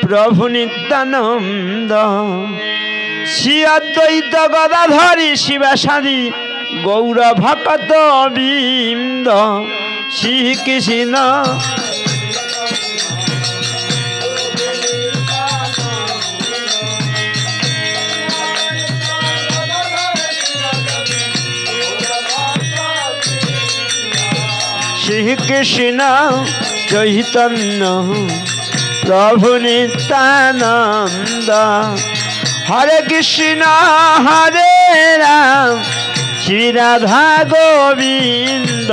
প্রভু নিত্যানন্দ শ্রী অদ্বৈত গদাধরী শিবাসাদি গৌর ভকত বৃন্দ শ্রী কৃষ্ণ শ্রী কৃষ্ণ চৈতন্য প্রভু নিত্যানন্দ হরে কৃষ্ণ হরে রাম শ্রী রাধা গোবিন্দ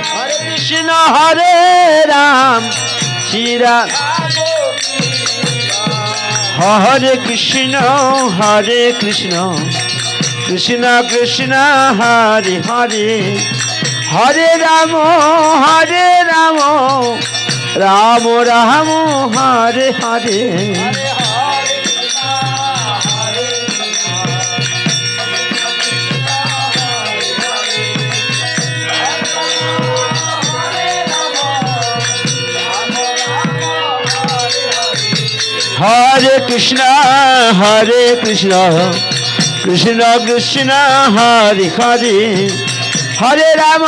হরে কৃষ্ণ হরে রাম শ্রী রাধা হরে কৃষ্ণ কৃষ্ণ কৃষ্ণ হরে হরে হরে রাম রাম রাম হরে হরে হরে কৃষ্ণ কৃষ্ণ কৃষ্ণ হরে হরে হরে রাম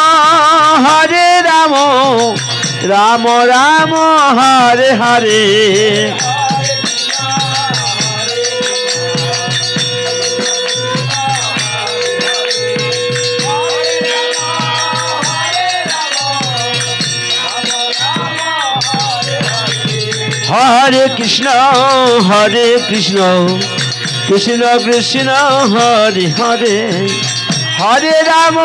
রাম রাম হরে হরে হরে কৃষ্ণ কৃষ্ণ কৃষ্ণ হরে হরে হরে রাম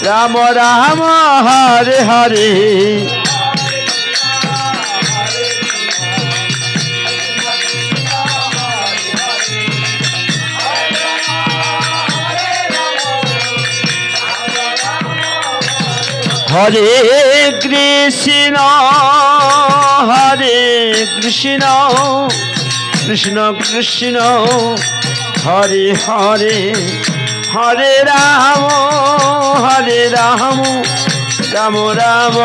রাম রাম হরে হরে হরে কৃষ্ণ কৃষ্ণ কৃষ্ণ হরে হরে হরে রাম রাম রাম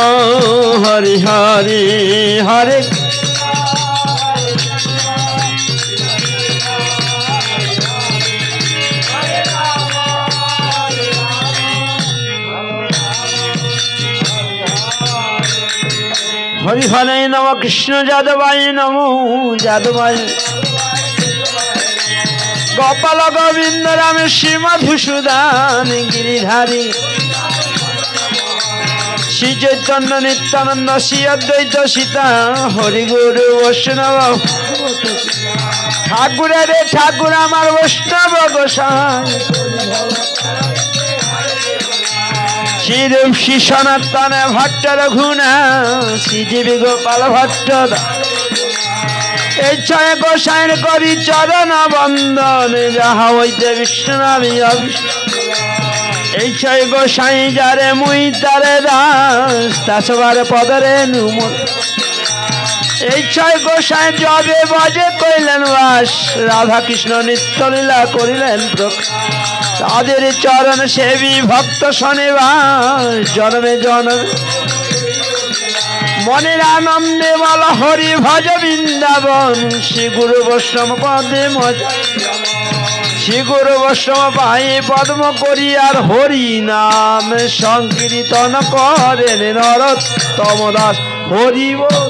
হরে হরে হরে হরি হরে নম কৃষ্ণ যাদবায় নম যাদবায় গোপাল গোবিন্দ রাম শ্রী মধুসূদন গিরিধারী শ্রী চৈতন্য নিত্যানন্দ শ্রী অদ্বৈত সীতা হরি গুরু বৈষ্ণব ঠাকুরের ঠাকুর আমার বৈষ্ণব গোসাই শ্রীরূপ শ্রী সনাতন ভট্ট রঘুনা শ্রীজীবী গোপাল ভট্ট এই ছয় গোসাইন করি চরণ বন্দন যাহা হইতে বিষ্ণু নামী এই ছয় গোসাই যারে মুই তারে দাস তাসবার পদরে নুমন এই ছয় গোসাই যবে বজে কইলেন বাস রাধা কৃষ্ণ নিত্য লীলা করিলেন তাদের চরণ সেবী ভক্ত শনিবাস জন্মে জন্মে মনের আনন্দে বল হরি ভজ বৃন্দাবন শ্রী গুরু বৈষ্ণব পদে শ্রী গুরু বৈষ্ণব পাই পদ্ম করি আর হরি নাম সংকীর্তন করেন নরোত্তম দাস হরি বল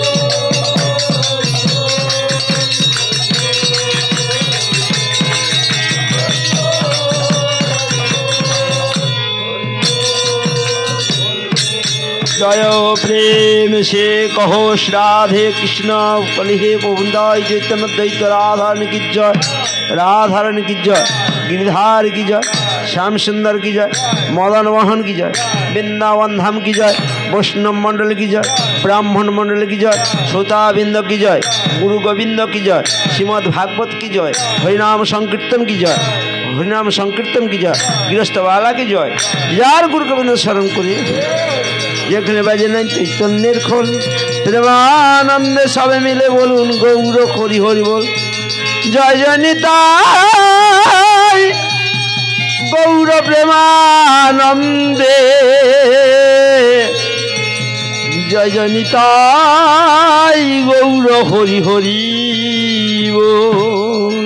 जय प्रेम से कहो राधे कृष्ण कलिहे गोविंदाय चैतन्य द्वैत राधारण की जय राधारण की जय गिरिधार की जय श्याम सुंदर की जय मदन मोहन की जय वृंदावन धाम की जय वैष्णव मंडल की जय ब्राह्मण मंडल की जय श्रोताबिंद की जय गुरु गोविंद की जय श्रीमद् भागवत की जय हरिनाम संकीर्तन की जय हरिनाम संकीर्तन की जय गृहस्थवाला की जय यार गुरु गोविंद शरण करिए যেখানে বাজে নাই চৈতন্যের খোল প্রেমানন্দে সবে মিলে বলুন গৌর হরি হরি বল জয় জয় নিতাই জয় জয় নিতাই গৌর হরি হরি বল।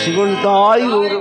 শিবনিতাই গৌর